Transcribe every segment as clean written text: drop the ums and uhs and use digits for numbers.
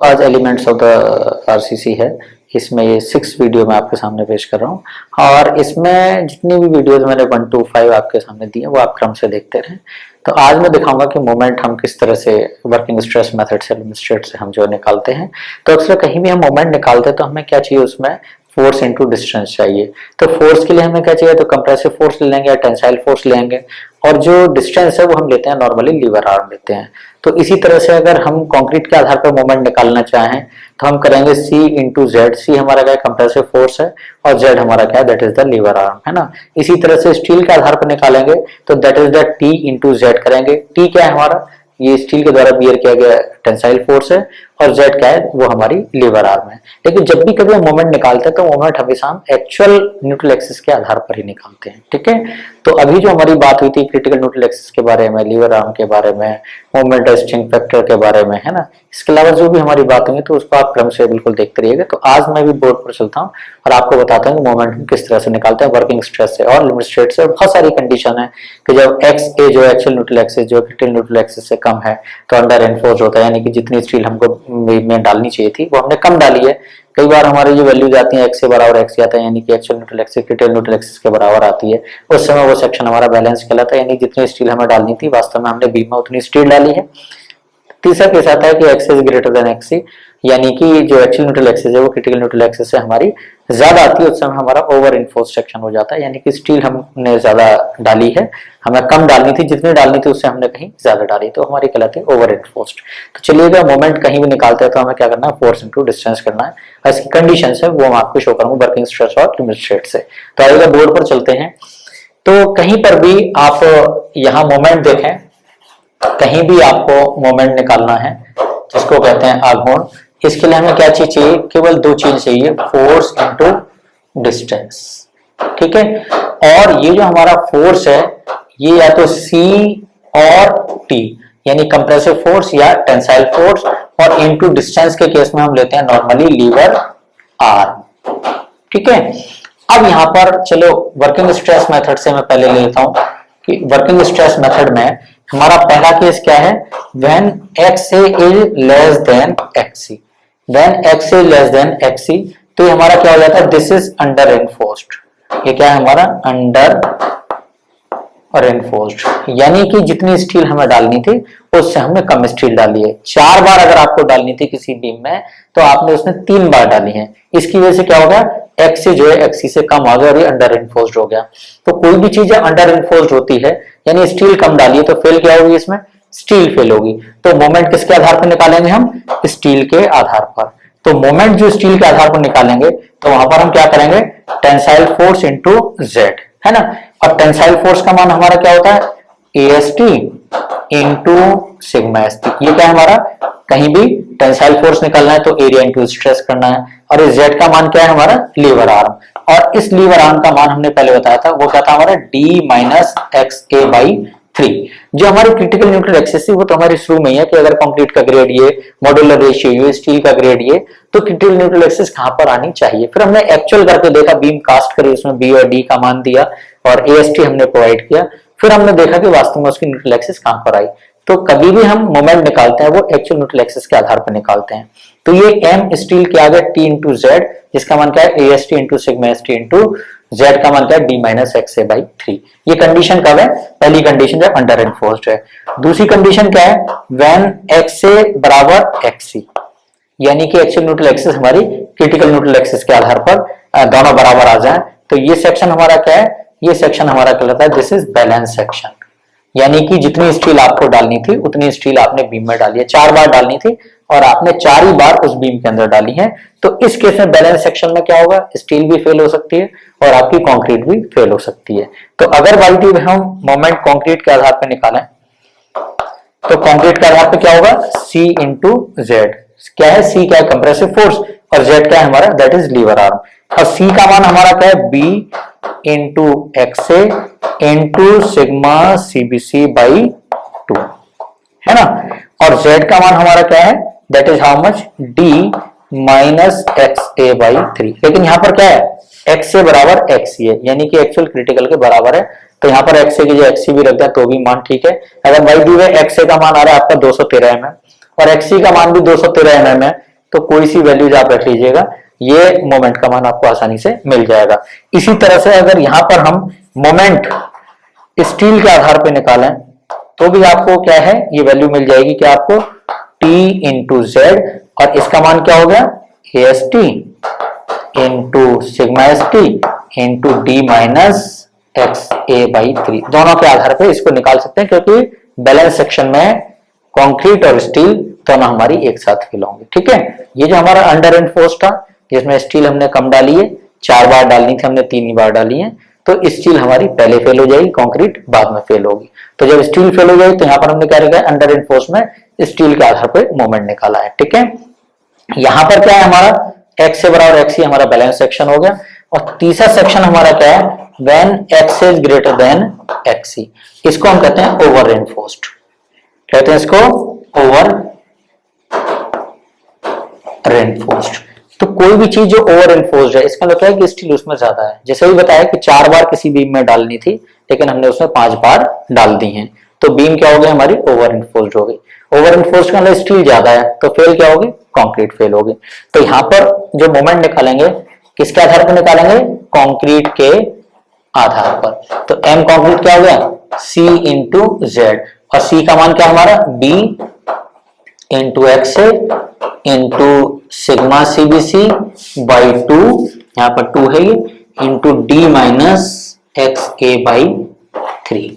आज elements of the RCC है। इसमें ये 6 वीडियो मैं आपके सामने पेश कर रहा हूँ और इसमें जितनी भी वीडियोस मैंने 1 to 5 आपके सामने दी है वो आप क्रम से देखते रहें। तो आज मैं दिखाऊंगा कि मोमेंट हम किस तरह से वर्किंग स्ट्रेस मेथड से लिमिट से हम जो निकालते हैं। तो अक्सर कहीं भी हम मोमेंट निकालते हैं तो हमें क्या चाहिए, उसमें फोर्स इनटू डिस्टेंस चाहिए। तो फोर्स के लिए हमें क्या चाहिए, तो कंप्रेसिव फोर्स ले लेंगे या टेंसाइल फोर्स लेंगे, और जो डिस्टेंस है वो हम लेते हैं नॉर्मली लीवर आर्म लेते हैं। तो इसी तरह से अगर हम कंक्रीट के आधार पर मोमेंट निकालना चाहें तो हम करेंगे C इंटू जेड। सी हमारा क्या है, कंप्रेसिव फोर्स है, और जेड हमारा क्या है, that is the lever arm, है ना। इसी तरह से स्टील के आधार पर निकालेंगे तो that is the T into Z करेंगे। टी क्या है हमारा, ये स्टील के द्वारा बियर किया गया टेंसाइल फोर्स है, और जेड क्या है, वो हमारी लीवर आर्म है। लेकिन जब भी कभी हम मोमेंट निकालते हैं तो मोमेंट हमेशा हम एक्चुअल न्यूट्रल एक्सिस के आधार पर ही निकालते हैं, ठीक है। तो अभी जो हमारी बात हुई थी क्रिटिकल न्यूट्रल एक्सिस के बारे में, लीवर आर्म के बारे में, मोमेंट स्ट्रेंथ फैक्टर के बारे में, है ना। इसके अलावा जो भी हमारी बात हुई तो उसको आप क्रम से बिल्कुल देखते रहिएगा। तो आज मैं भी बोर्ड पर चलता हूँ और आपको बताता हूँ कि मोमेंट हम किस तरह से निकालते हैं वर्किंग स्ट्रेस से और लिमिट स्टेट से। बहुत सारी कंडीशन है कि जब एक्स ए जो एक्चुअल न्यूट्रल एक्सिस जो क्रिटिकल न्यूट्रल एक्सिस से कम है तो अंडर एनफोर्स होता है, यानी कि जितनी स्टील हमको में डालनी चाहिए थी वो हमने कम डाली है। कई बार हमारी जो वैल्यूज आती है एक्स के बराबर एक्स आता है, यानी कि actual neutral axis critical neutral axis के बराबर आती है। उस समय वो सेक्शन हमारा बैलेंस कहलाता है, यानी जितनी स्टील हमें डालनी थी वास्तव में हमने बीम में उतनी स्टील डाली है। तीसरा केस आता है कि x is greater than x c, यानी कि जो एक्चुअल न्यूट्रल एक्सिस है वो क्रिटिकल न्यूट्रल एक्सिस से हमारी ज्यादा आती है। उस समय हमारा ओवर इन्फोर्स सेक्शन हो जाता है, यानी कि स्टील हमने ज्यादा डाली है, हमें कम डालनी थी, जितनी डालनी थी उससे हमने कहीं ज्यादा डाली, तो हमारी कहलाती है ओवर इन्फोर्स्ड। तो चलिएगा, मोमेंट कहीं भी निकालते हैं तो हमें क्या करना है, फोर्स इनटू डिस्टेंस करना है। और इसकी कंडीशन है वो मैं आपको शो करूंगा वर्किंग स्ट्रेस और लिमिट स्टेट से। तो आइएगा बोर्ड पर चलते हैं। तो कहीं पर भी आप यहाँ मोमेंट देखें, कहीं भी आपको मोमेंट निकालना है जिसको कहते हैं आघूर्ण, इसके लिए हमें क्या चीज चाहिए, केवल 2 चीज चाहिए, फोर्स इनटू डिस्टेंस, ठीक है। और ये जो हमारा फोर्स है ये या तो C और T, यानी कंप्रेसिव फोर्स या टेंसाइल फोर्स, और इनटू डिस्टेंस के केस में हम लेते हैं नॉर्मली लीवर आर्म, ठीक है। अब यहाँ पर चलो वर्किंग स्ट्रेस मेथड से मैं पहले ले लेता हूं कि वर्किंग स्ट्रेस मेथड में हमारा पहला केस क्या है, when XA is less than XC। When XA is less than XC तो ये हमारा क्या हो जाता है, दिस इज अंडर एनफोर्स्ड। ये क्या है हमारा, अंडर और एनफोर्स्ड, यानी कि जितनी स्टील हमें डालनी थी उससे हमने कम स्टील डाली है। 4 बार अगर आपको डालनी थी किसी बीम में तो आपने उसमें 3 बार डाली है। इसकी वजह से क्या होगा, एक्स जो है एक्सी से कम आ गया और ये अंडर इन्फोर्स्ड हो गया। तो कोई भी चीज अंडर इन्फोर्स्ड होती है यानी स्टील कम डाली है तो फेल क्या होगी, इसमें स्टील फेल होगी। तो मोमेंट किसके आधार पर निकालेंगे हम, स्टील के आधार पर। तो मोमेंट जो स्टील के आधार पर निकालेंगे तो वहां पर हम क्या करेंगे, टेंसाइल फोर्स इंटू जेड, है ना। और टेंसाइल फोर्स का मान हमारा क्या होता है, AST इंटू सिग्मा ST। ये क्या है हमारा, कहीं भी टेंसाइल फोर्स निकालना है तो एरिया इंटू स्ट्रेस करना है। और इस जेड का मान क्या है हमारा, लीवर आर्म। और इस लीवर आर्म का मान हमने पहले बताया था, वो क्या था हमारा, D माइनस XA/3। जो हमारी क्रिटिकल न्यूट्रल एक्सिस थी वो तो हमारे शुरू में ही है कि अगर कंक्रीट का ग्रेड ये, मॉड्यूलर रेशियो ये, स्टील का ग्रेड ये, तो क्रिटिकल न्यूट्रल एक्सिस कहां पर आनी चाहिए। फिर हमने एक्चुअल करके देखा, बीम कास्ट करी, उसमें B और D का मान दिया और AST हमने प्रोवाइड किया। फिर हमने देखा कि वास्तव में उसकी न्यूट्रल एक्सिस कहां पर आई। तो कभी भी हम मोमेंट निकालते हैं वो एक्चुअल न्यूट्रल एक्सिस के आधार पर निकालते हैं। तो ये M स्टील के आगे T इंटू जेड, जिसका मान क्या है, AST into sigma ST into Z का मान क्या है, D माइनस XA/3। ये कंडीशन कब है, पहली कंडीशन जब अंडर एनफोर्स्ड है। दूसरी कंडीशन क्या है, व्हेन XA बराबर XC, यानी कि एक्चुअल न्यूट्रल एक्सिस हमारी क्रिटिकल न्यूट्रल एक्सिस के आधार पर दोनों बराबर आ जाए। तो ये सेक्शन हमारा क्या है, ये सेक्शन हमारा कहलाता है, दिस इज बैलेंस सेक्शन, यानी कि जितनी स्टील आपको डालनी थी उतनी स्टील आपने बीम में डाली है। 4 बार डालनी थी और आपने 4 ही बार उस बीम के अंदर डाली है। तो इस केस में बैलेंस सेक्शन में क्या होगा, स्टील भी फेल हो सकती है और आपकी कंक्रीट भी फेल हो सकती है। तो अगर वाईटी में हम मोमेंट कंक्रीट के आधार पर निकालें तो कंक्रीट के आधार पर क्या होगा, C इंटू जेड। क्या है, C क्या है, कंप्रेसिव फोर्स, और जेड क्या है हमारा, दैट इज लीवर आर्म। और C का मान हमारा क्या है, B into XA into sigma CBC/2, है ना। और Z का मान हमारा क्या है, that is how much, D minus XA/3। लेकिन यहाँ पर क्या है, XA बराबर XC है, यानी कि एक्चुअल क्रिटिकल के बराबर है। तो यहाँ पर XA की जो XC भी रख दिया तो भी मान ठीक है। अगर भाई दी हुए XA का मान आ रहा है आपका 213 mm और XC का मान भी 213 mm है, तो कोई सी वैल्यूज आप रख लीजिएगा, ये मोमेंट का मान आपको आसानी से मिल जाएगा। इसी तरह से अगर यहाँ पर हम मोमेंट स्टील के आधार पे निकालें तो भी आपको क्या है, ये वैल्यू मिल जाएगी कि आपको T इंटू जेड, और इसका मान क्या हो गया, S T into sigma S T into D minus X A by 3, दोनों के आधार पे इसको निकाल सकते हैं, क्योंकि बैलेंस सेक्शन में कंक्रीट और स्टील दोनों हमारी एक साथ फिल होंगे। ठीक है, ये जो हमारा अंडर एनफोर्स था, जिसमें स्टील हमने कम डाली है, 4 बार डालनी थी, हमने 3 ही बार डाली है, तो स्टील हमारी पहले फेल हो जाएगी, कंक्रीट बाद में फेल होगी। तो जब स्टील फेल हो जाएगी तो यहाँ पर हमने क्या रखा है, अंडर एनफोर्स में स्टील के आधार पर मोमेंट निकाला है। ठीक है, यहाँ पर क्या है हमारा, एक्स से बराबर एक्स, हमारा बैलेंस सेक्शन हो गया। और तीसरा सेक्शन हमारा क्या है, when X is greater than XC, इसको हम कहते हैं ओवर एनफोर्स्ड, कहते हैं इसको ओवर रेनफोर्स्ड। तो कोई भी चीज जो ओवर एनफोर्स्ड है, इसका मतलब है कि स्टील उसमें ज्यादा है। जैसे भी बताया कि 4 बार किसी बीम में डालनी थी, लेकिन हमने उसमें 5 बार डाल दी हैं, तो बीम क्या हो गई हमारी, ओवर एनफोर्स्ड हो गई। ओवर एनफोर्स्ड का मतलब स्टील ज्यादा है, तो फेल क्या होगी, कंक्रीट फेल होगी। तो यहाँ पर जो मोमेंट निकालेंगे किसके आधार पर निकालेंगे, कंक्रीट के आधार पर। तो एम कंक्रीट क्या हो गया, सी इंटू जेड, और सी का मान क्या हमारा, B into X into sigma CBC by 2, यहाँ पर 2 है ये, into D minus X A by 3।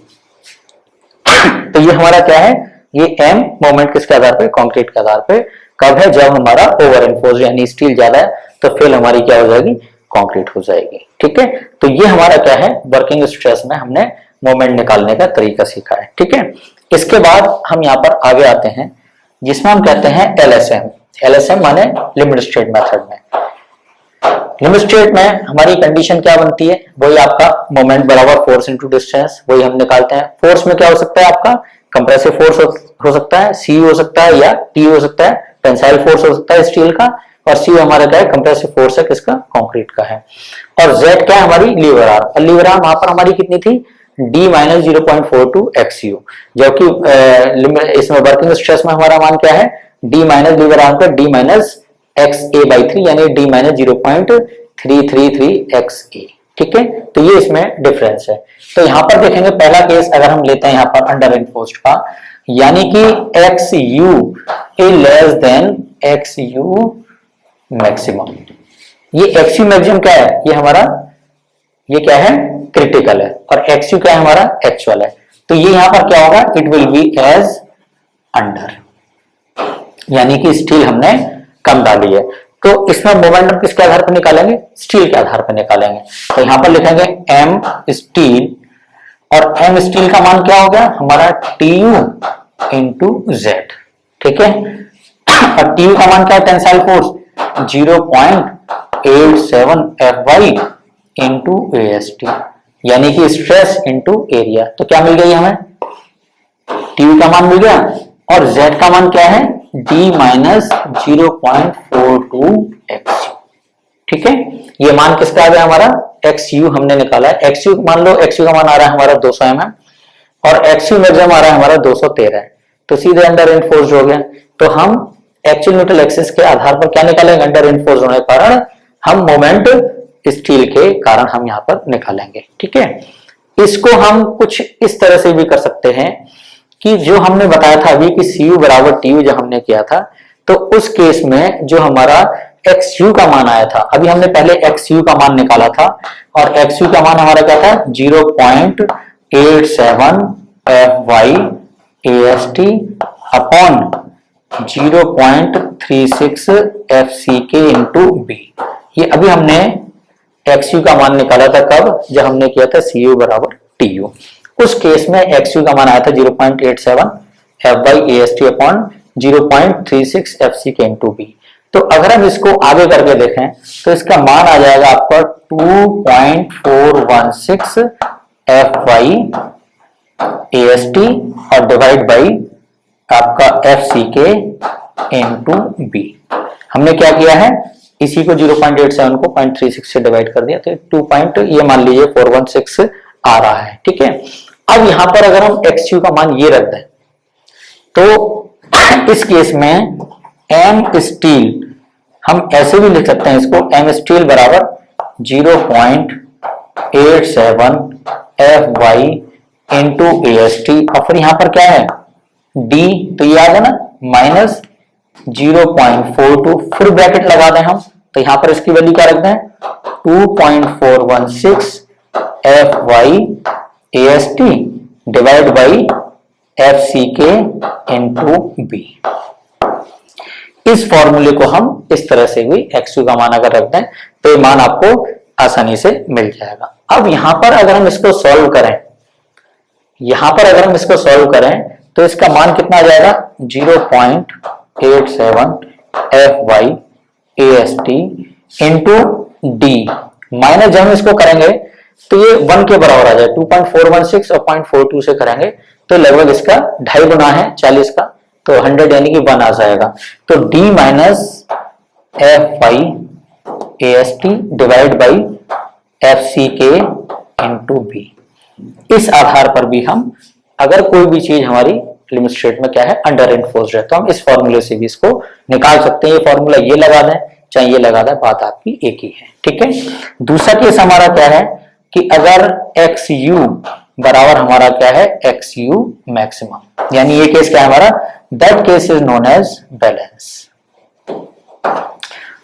तो ये हमारा क्या है, ये एम मोमेंट किसके आधार पे, कंक्रीट के आधार पे कब है, जब हमारा ओवर एनफोर्स यानी स्टील ज्यादा है, तो फेल हमारी क्या हो जाएगी, कंक्रीट हो जाएगी। ठीक है, तो ये हमारा क्या है, वर्किंग स्ट्रेस में हमने मोमेंट निकालने का तरीका सीखा है। ठीक है, इसके बाद हम यहाँ पर आगे आते हैं, जिसमें हम कहते हैं एलएसएम। एलएसएम माने लिमिट स्टेट मेथड में। लिमिट स्टेट में हमारी कंडीशन क्या बनती है, वही आपका मोमेंट बराबर फोर्स इनटू डिस्टेंस, वही हम निकालते हैं। फोर्स में क्या हो सकता है, आपका कंप्रेसिव फोर्स हो सकता है, सी हो सकता है, या टी हो सकता है, टेंसाइल फोर्स हो सकता है स्टील का, और सी हमारा क्या है, कंप्रेसिव फोर्स है किसका, कंक्रीट का है। और जेड क्या है हमारी, लीवर आर्म, और लीवर आर्म वहां पर हमारी कितनी थी, डी माइनस 0.42 एक्सयू, जबकि इसमें वर्किंग स्ट्रेस में हमारा मान क्या है, डी माइनस लीवर आर्म का D minus X A by 3, यानी डी माइनस 0.333 एक्स ए। ठीक है, तो ये इसमें डिफरेंस है। तो यहाँ पर देखेंगे, पहला केस अगर हम लेते हैं यहाँ पर अंडर एनफोर्स्ड का, यानी कि x U A less than x U maximum. ये एक्स यू मैक्सिमम क्या है, ये हमारा, ये क्या है, क्रिटिकल है, और एक्स यू क्या है हमारा, एक्चुअल है। तो ये यहाँ पर क्या होगा, it will be as under, यानी कि स्टील हमने कम डाली है। तो इसमें मोमेंटम किसके आधार पर निकालेंगे, स्टील के आधार पर निकालेंगे। तो यहां पर लिखेंगे एम स्टील, और एम स्टील का मान क्या हो गया हमारा, टी यू इंटू जेड। ठीक है, और टी यू का मान क्या है, tensile force 0.87 F Y into A S T, यानी कि स्ट्रेस इंटू एरिया। तो क्या मिल गई हमें, टी यू का मान मिल गया, और जेड का मान क्या है, डी माइनस 0.42 एक्स। ठीक है, ये मान किसका आ गया हमारा, एक्स यू हमने निकाला है। एक्स यू मान लो, एक्स यू का मान आ रहा है हमारा 200 mm, और एक्स यू मैक्सिमम आ रहा है हमारा 213 है, तो सीधे अंडर एनफोर्स्ड हो गया। तो हम एक्चुअल न्यूट्रल एक्सिस के आधार पर क्या निकालेंगे, अंडर एनफोर्स्ड होने के कारण हम मोमेंट स्टील के कारण हम यहाँ पर निकालेंगे। ठीक है, इसको हम कुछ इस तरह से भी कर सकते हैं कि जो हमने बताया था अभी कि सी यू बराबर टी यू जो हमने किया था, तो उस केस में जो हमारा एक्स यू का मान आया था, अभी हमने पहले एक्स यू का मान निकाला था, और एक्स यू का मान हमारा क्या था, 0.87 F Y A S T upon 0.36 F C K into B. ये अभी हमने एक्स यू का मान निकाला था कब, जब हमने किया था सी यू बराबर टी यू। उस केस में एक्स यू का मान आया था 0.87 F Y A S T upon 0.36 F C K into B. तो अगर हम इसको आगे करके देखें तो इसका मान आ जाएगा आपका 2.416 F Y A S T और डिवाइड बाई आपका F C K into B. हमने क्या किया है, इसी को 0.87 को 0.36 से डिवाइड कर दिया, तो 2. ये मान लीजिए 416 आ रहा है। ठीक है, अब यहां पर अगर हम एक्स यू का मान ये रख दें तो इस केस में एम स्टील हम ऐसे भी लिख सकते हैं इसको, एम स्टील बराबर 0.87 F Y into A S T, और फिर यहां पर क्या है डी, तो ये आ गया ना माइनस 0.42, फिर ब्रैकेट लगा दें हम, तो यहां पर इसकी वैल्यू क्या रख दें 2.416 F Y A S T divide by F C K into B. इस फॉर्मूले को हम इस तरह से भी एक्स का मान अगर रख दें तो ये मान आपको आसानी से मिल जाएगा। अब यहां पर अगर हम इसको सॉल्व करें, यहां पर अगर हम इसको सॉल्व करें तो इसका मान कितना आ जाएगा 0.87 F Y A S T into D, minus जब हम इसको करेंगे तो ये 1 के बराबर आ जाए, 2.416 और 0.42 से करेंगे तो लगभग इसका 2.5 गुना है 40 का, तो 100 यानी कि 1 आ जाएगा। तो d minus F Y A S T divide by F C K into B. इस आधार पर भी हम अगर कोई भी चीज हमारी लिमिट स्टेट में क्या है अंडर एनफोर्स्ड है तो हम इस फॉर्मूले से भी इसको निकाल सकते हैं। ये फॉर्मूला ये लगा दें चाहे ये लगा दें, बात आपकी एक ही है, ठीक है। दूसरा केस हमारा क्या है कि अगर एक्स यू बराबर हमारा क्या है एक्स यू मैक्सिमम, यानी ये केस क्या है हमारा, that case is known as balance.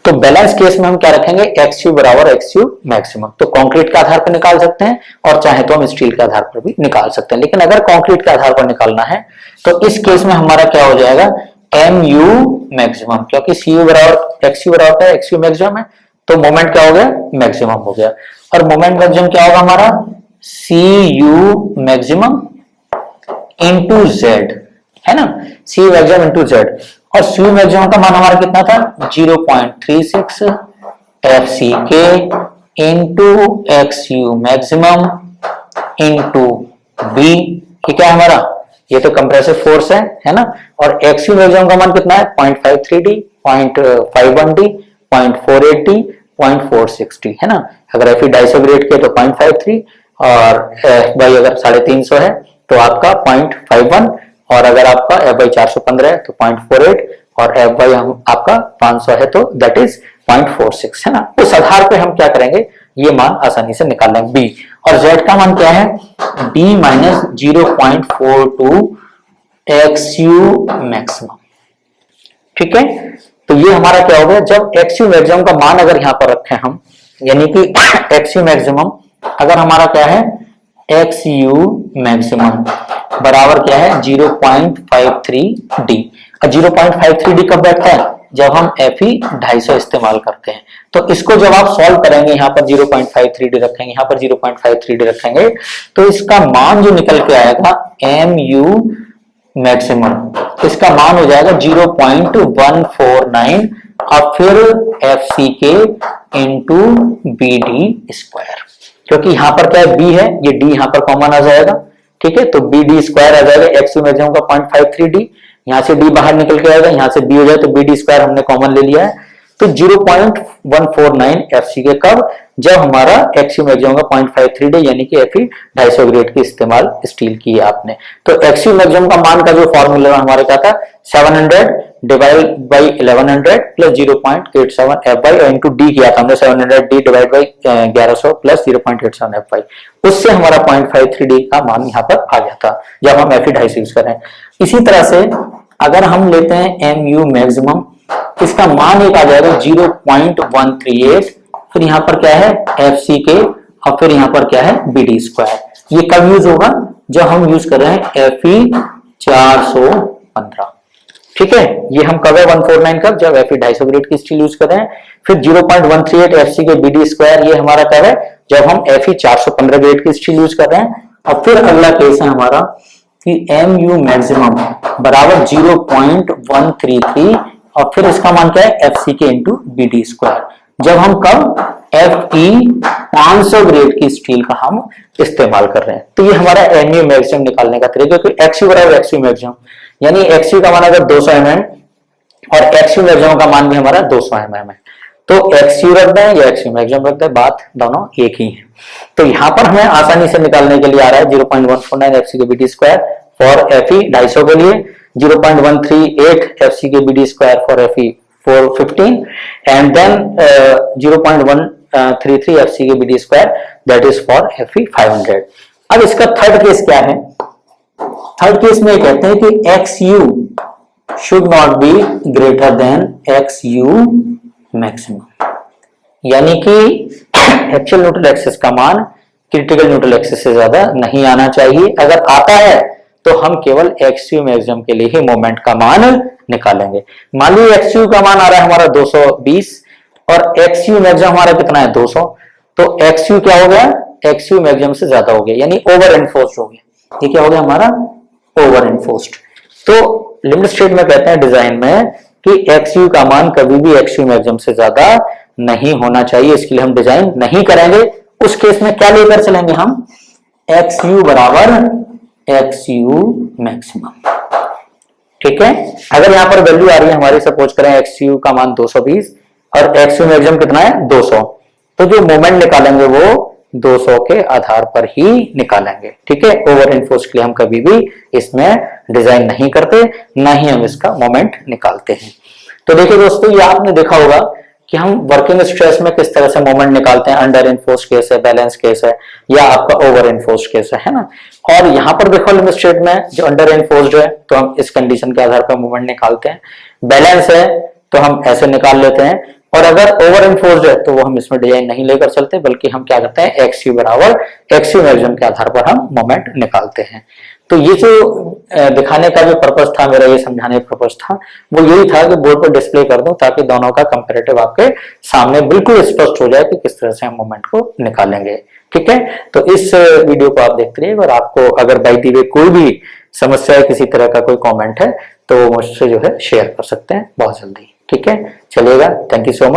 तो बैलेंस केस में हम क्या रखेंगे एक्स यू बराबर एक्स यू मैक्सिमम। तो कंक्रीट के आधार पर निकाल सकते हैं और चाहे तो हम स्टील के आधार पर भी निकाल सकते हैं, लेकिन अगर कंक्रीट के आधार पर निकालना है तो इस केस में हमारा क्या हो जाएगा एम यू मैक्सिमम, क्योंकि सी यू बराबर एक्स यू बराबर है एक्स यू मैक्सिमम है, तो मोमेंट क्या हो गया मैक्सिमम हो गया। और मोमेंट मैक्सिमम क्या होगा हमारा सी यू मैक्सिमम इंटू जेड, है ना, सी मैक्सिमम इंटू जेड। और सी मैक्सिमम का मान हमारा कितना था 0.36 F C K into X U maximum into B, ठीक है हमारा, ये तो कंप्रेसिव फोर्स है ना। और एक्स यू मैक्सिमम का मान कितना है 0.53 डी, 0.51 डी, 0.48 डी, 0.460, है ना। अगर एफ 250 ग्रेड के तो 0.53 और एफ बाई अगर 350 है तो आपका 0.51, और अगर आपका एफ बाई 415 है तो 0.48, और एफ बाई आपका 500 है तो दैट इज 0.46, है ना। उस आधार पे हम क्या करेंगे ये मान आसानी से निकाल लेंगे बी। और जेड का मान क्या है D minus 0.42 x U maximum, ठीक है। तो ये हमारा क्या हो गया, जब एक्स यू मैक्सिमम का मान अगर यहां पर रखें हम, यानी कि एक्स यू मैक्सिमम अगर हमारा क्या है एक्स यू मैक्सिमम बराबर क्या है 0.53 डी। 0.53 डी कब बैठता है जब हम एफ 250 इस्तेमाल करते हैं। तो इसको जब आप सॉल्व करेंगे यहाँ पर 0.53 डी रखेंगे, यहाँ पर 0.53 डी रखेंगे, तो इसका मान जो निकल के आएगा एम यू मैक्सिमम, इसका मान हो जाएगा 0.149 और फिर F C K into B D square, क्योंकि यहाँ पर क्या है बी है, ये डी यहाँ पर कॉमन आ जाएगा, ठीक है। तो बी डी स्क्वायर आ जाएगा एक्स यू मैक्सिमम का 0.53 डी, यहाँ से डी बाहर निकल के आएगा, यहाँ से बी हो जाए तो बी डी स्क्वायर हमने कॉमन ले लिया है। तो 0.149 एफ सी के कब, जब हमारा एक्स यू मैक्सिमम का 0.53 डी यानी कि एफ 250 ग्रेड की इस्तेमाल स्टील की है आपने। तो एक्स यू मैक्सिमम का मान का जो फॉर्मूला हमारे क्या था 700 divide by 1100 plus 0.87 F by into D किया था हमने 700 D divide by 1100 plus 0.87 F by, उससे हमारा 0.53 डी का मान यहाँ पर आ गया था जब हम एफ 250 यूज करें। इसी तरह से अगर हम लेते हैं एम यू मैक्सिमम, इसका मान एक आ जाएगा 0.138, फिर यहाँ पर क्या है एफ सी के और फिर यहाँ पर क्या है बी डी स्क्वायर। ये कब यूज होगा जब हम यूज कर रहे हैं एफ 415, ठीक है। ये हम कब है 149 कब, जब एफ 250 ग्रेड की स्टील यूज कर रहे हैं। फिर 0.138 F C K B D square, ये हमारा कब है जब हम एफ 415 ग्रेड की स्टील यूज कर रहे हैं। और फिर अगला केस है हमारा कि एम यू मैक्सिमम बराबर 0.133 और फिर इसका मान क्या है F C K into B D square, जब हम कब एफ 500 ग्रेड की स्टील का हम इस्तेमाल कर रहे हैं। तो ये हमारा एम यू मैक्सिमम निकालने का तरीका, क्योंकि एक्स यू बराबर एक्स यू मैक्सिमम, यानी एक्स यू का मान अगर 200 mm और एक्स यू मैक्सिमम का मान भी हमारा 200 mm है, तो एक्स यू रख दें या एक्स यू मैक्सिमम रख दें, बात दोनों एक ही है। तो यहाँ पर हमें आसानी से निकालने के लिए आ रहा है 0.149 F C K B D square for F 250 के लिए, 0.138 F C K B D square for F 415 and then 0.133 FCK BD square that is for Fe 500। अब इसका थर्ड केस क्या है? थर्ड केस में कहते हैं कि XU should not be greater than XU maximum, यानी कि एक्चुअल न्यूट्रल एक्सिस का मान क्रिटिकल न्यूट्रल एक्सिस से ज्यादा नहीं आना चाहिए। अगर आता है तो हम केवल XU मैक्सिमम के लिए ही मोमेंट का मान निकालेंगे। मान लीजिए XU का मान आ रहा है हमारा 220 और XU मैक्सिमम हमारा कितना है 200, तो XU क्या हो गया? XU मैक्सिमम से ज्यादा हो गया, यानी ओवर एनफोर्स्ड हो गया। ये क्या हो गया हमारा? Over enforced. तो लिमिट स्टेट में कहते हैं डिजाइन में कि XU का मान कभी भी XU मैक्सिमम से ज्यादा नहीं होना चाहिए, इसके लिए हम डिजाइन नहीं करेंगे। उस केस में क्या लेकर चलेंगे हम? XU बराबर XU मैक्सिमम। ठीक है, अगर यहां पर वैल्यू आ रही है हमारी, सपोज करें XU का मान 220 और XU मैक्सिमम कितना है 200, तो जो मोमेंट निकालेंगे वो 200 के आधार पर ही निकालेंगे। ठीक है, ओवर इनफोर्स के लिए हम कभी भी इसमें डिजाइन नहीं करते, ना ही हम इसका मोमेंट निकालते हैं। तो देखिए दोस्तों, ये आपने देखा होगा कि हम वर्किंग स्ट्रेस में किस तरह से मोमेंट निकालते हैं। अंडर इनफोर्स केस है, बैलेंस केस है, या आपका ओवर इनफोर्स केस है ना। और यहाँ पर देखो लिमिट स्टेट में जो अंडर इनफोर्स्ड है तो हम इस कंडीशन के आधार पर मोमेंट निकालते हैं। बैलेंस है तो हम ऐसे निकाल लेते हैं, और अगर ओवर इनफोर्स्ड है तो वो हम इसमें डिजाइन नहीं लेकर चलते, बल्कि हम क्या करते हैं XU बराबर XU मैक्सिमम के आधार पर हम मोमेंट निकालते हैं। तो ये जो दिखाने का जो पर्पस था मेरा, ये समझाने का पर्पस था, वो यही था कि बोर्ड पर डिस्प्ले कर दूं ताकि दोनों का कंपैरेटिव आपके सामने बिल्कुल स्पष्ट हो जाए कि किस तरह से हम मोमेंट को निकालेंगे। ठीक है, तो इस वीडियो को आप देखते रहिए, और आपको अगर बाय द वे कोई भी समस्या है, किसी तरह का कोई कॉमेंट है, तो मुझसे जो है शेयर कर सकते हैं बहुत जल्दी। ठीक है, चलिएगा, थैंक यू सो मच।